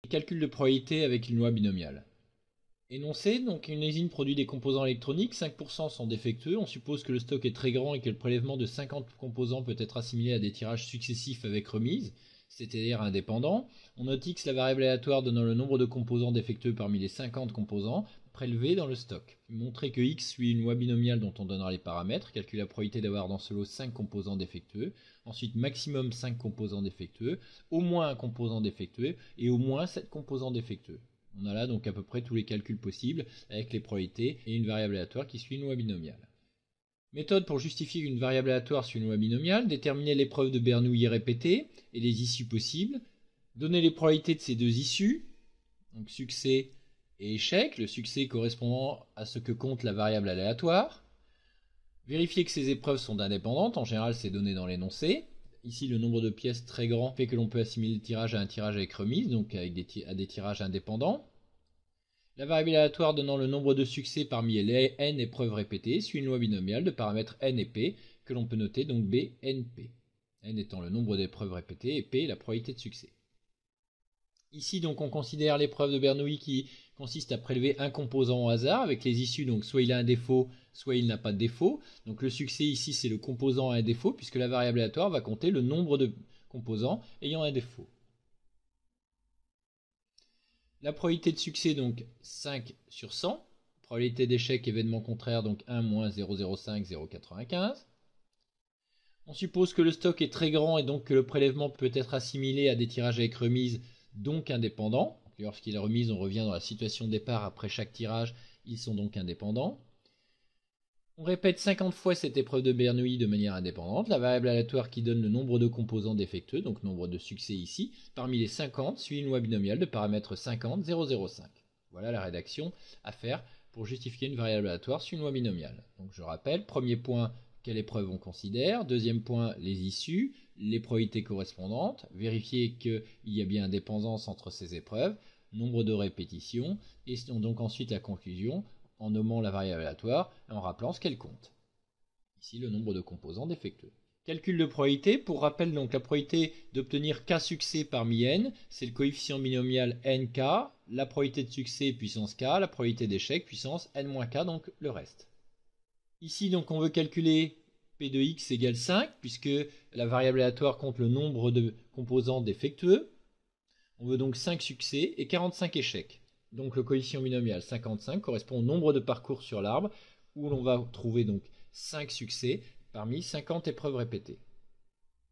Calcul de probabilité avec une loi binomiale. Énoncé, donc une usine produit des composants électroniques, 5% sont défectueux, on suppose que le stock est très grand et que le prélèvement de 50 composants peut être assimilé à des tirages successifs avec remise, c'est-à-dire indépendants. On note X la variable aléatoire donnant le nombre de composants défectueux parmi les 50 composants prélevés dans le stock. Montrer que X suit une loi binomiale dont on donnera les paramètres, calcule la probabilité d'avoir dans ce lot 5 composants défectueux, ensuite maximum 5 composants défectueux, au moins un composant défectueux et au moins 7 composants défectueux. On a là donc à peu près tous les calculs possibles avec les probabilités et une variable aléatoire qui suit une loi binomiale. Méthode pour justifier une variable aléatoire suit une loi binomiale, déterminer l'épreuve de Bernoulli répétée et les issues possibles, donner les probabilités de ces deux issues, donc succès et échec, le succès correspondant à ce que compte la variable aléatoire, vérifier que ces épreuves sont indépendantes, en général c'est donné dans l'énoncé. Ici, le nombre de pièces très grand fait que l'on peut assimiler le tirage à un tirage avec remise, donc à des tirages indépendants. La variable aléatoire donnant le nombre de succès parmi les n épreuves répétées suit une loi binomiale de paramètres n et p que l'on peut noter donc b, n, p. N étant le nombre d'épreuves répétées et p la probabilité de succès. Ici, donc, on considère l'épreuve de Bernoulli qui consiste à prélever un composant au hasard avec les issues, donc soit il a un défaut, soit il n'a pas de défaut. Donc le succès ici, c'est le composant à un défaut, puisque la variable aléatoire va compter le nombre de composants ayant un défaut. La probabilité de succès, donc 5 sur 100. Probabilité d'échec, événement contraire, donc 1 moins 0,05, 0,95. On suppose que le stock est très grand et donc que le prélèvement peut être assimilé à des tirages avec remise, donc indépendants. Lorsqu'il est remise, on revient dans la situation de départ après chaque tirage, ils sont donc indépendants. On répète 50 fois cette épreuve de Bernoulli de manière indépendante. La variable aléatoire qui donne le nombre de composants défectueux, donc nombre de succès ici, parmi les 50 suit une loi binomiale de paramètres 50, 0,05. Voilà la rédaction à faire pour justifier une variable aléatoire sur une loi binomiale. Donc je rappelle, premier point, quelle épreuve on considère. Deuxième point, les issues, les probabilités correspondantes. Vérifier qu'il y a bien indépendance entre ces épreuves. Nombre de répétitions. Et donc ensuite la conclusion en nommant la variable aléatoire et en rappelant ce qu'elle compte. Ici le nombre de composants défectueux. Calcul de probabilité. Pour rappel, donc la probabilité d'obtenir k succès parmi n, c'est le coefficient binomial nk, la probabilité de succès puissance k, la probabilité d'échec puissance n-k, donc le reste. Ici, donc, on veut calculer P de x égale 5, puisque la variable aléatoire compte le nombre de composants défectueux. On veut donc 5 succès et 45 échecs. Donc le coefficient binomial 55 correspond au nombre de parcours sur l'arbre, où l'on va trouver donc 5 succès parmi 50 épreuves répétées.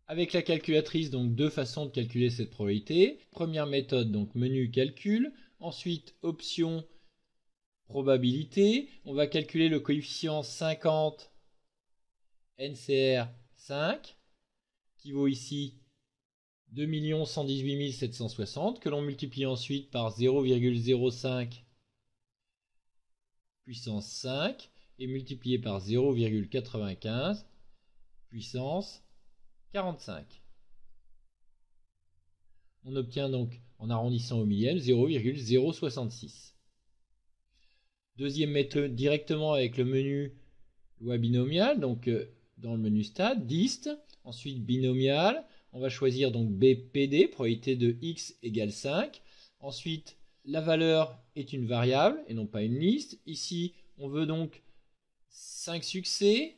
Avec la calculatrice, donc deux façons de calculer cette probabilité. Première méthode, donc menu calcul. Ensuite, option probabilité, on va calculer le coefficient 50 NCR 5 qui vaut ici 2 118 760 que l'on multiplie ensuite par 0,05 puissance 5 et multiplié par 0,95 puissance 45. On obtient donc en arrondissant au millième 0,066. Deuxième méthode, directement avec le menu loi binomiale, donc dans le menu stade, dist, ensuite binomial, on va choisir donc BPD, probabilité de x égale 5. Ensuite, la valeur est une variable et non pas une liste. Ici, on veut donc 5 succès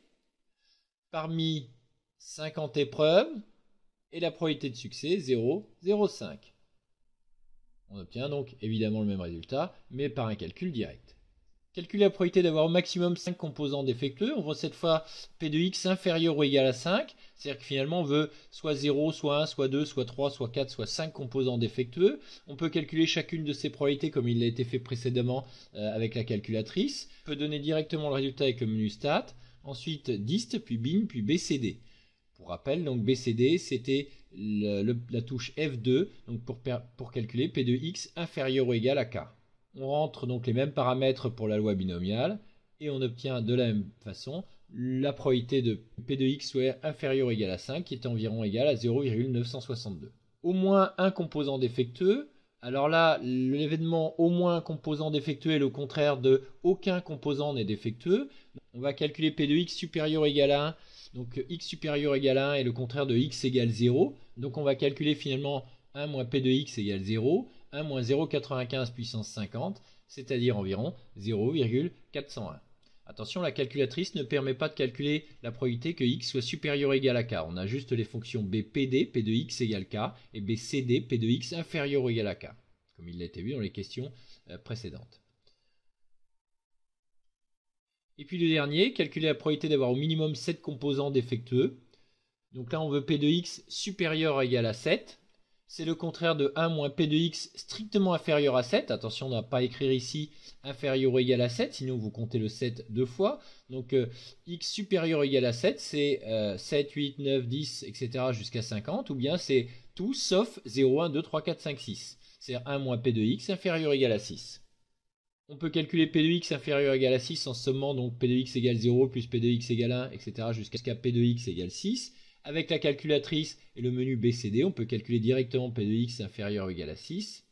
parmi 50 épreuves et la probabilité de succès 0,05. On obtient donc évidemment le même résultat, mais par un calcul direct. Calculer la probabilité d'avoir au maximum 5 composants défectueux. On veut cette fois P de x inférieur ou égal à 5. C'est-à-dire que finalement on veut soit 0, soit 1, soit 2, soit 3, soit 4, soit 5 composants défectueux. On peut calculer chacune de ces probabilités comme il a été fait précédemment avec la calculatrice. On peut donner directement le résultat avec le menu stat. Ensuite dist, puis bin, puis bcd. Pour rappel, donc bcd c'était la touche F2 donc pour calculer P de x inférieur ou égal à k. On rentre donc les mêmes paramètres pour la loi binomiale et on obtient de la même façon la probabilité de P de x soit inférieure ou égale à 5 qui est environ égale à 0,962. Au moins un composant défectueux. Alors là, l'événement au moins un composant défectueux est le contraire de aucun composant n'est défectueux. On va calculer P de x supérieur ou égal à 1. Donc x supérieur ou égal à 1 est le contraire de x égale 0. Donc on va calculer finalement 1 moins P de x égale 0. 1 moins 0,95 puissance 50, c'est-à-dire environ 0,401. Attention, la calculatrice ne permet pas de calculer la probabilité que x soit supérieur ou égal à k. On a juste les fonctions bpd, p de x égale k, et bcd, p de x inférieur ou égal à k, comme il l'a été vu dans les questions précédentes. Et puis le dernier, calculer la probabilité d'avoir au minimum 7 composants défectueux. Donc là, on veut p de x supérieur ou égal à 7. C'est le contraire de 1 moins p de x strictement inférieur à 7. Attention, on ne va pas écrire ici inférieur ou égal à 7, sinon vous comptez le 7 deux fois. Donc x supérieur ou égal à 7, c'est 7, 8, 9, 10, etc. jusqu'à 50. Ou bien c'est tout sauf 0, 1, 2, 3, 4, 5, 6. C'est 1 moins p de x inférieur ou égal à 6. On peut calculer p de x inférieur ou égal à 6 en sommant donc p de x égale 0 plus p de x égale 1, etc. jusqu'à p de x égale 6. Avec la calculatrice et le menu BCD, on peut calculer directement p de x inférieur ou égal à 6.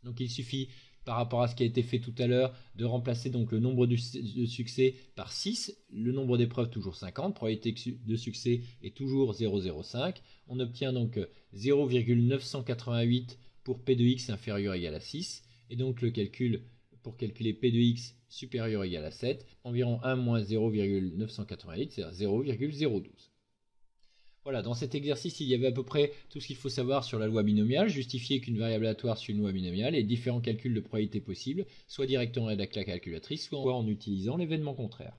Donc il suffit, par rapport à ce qui a été fait tout à l'heure, de remplacer donc le nombre de succès par 6. Le nombre d'épreuves toujours 50. Probabilité de succès est toujours 0,05. On obtient donc 0,988 pour p de x inférieur ou égal à 6. Et donc le calcul pour calculer p de x supérieur ou égal à 7, environ 1 moins 0,988, c'est-à-dire 0,012. Voilà, dans cet exercice, il y avait à peu près tout ce qu'il faut savoir sur la loi binomiale, justifier qu'une variable aléatoire suit une loi binomiale et différents calculs de probabilité possibles, soit directement avec la calculatrice, soit en utilisant l'événement contraire.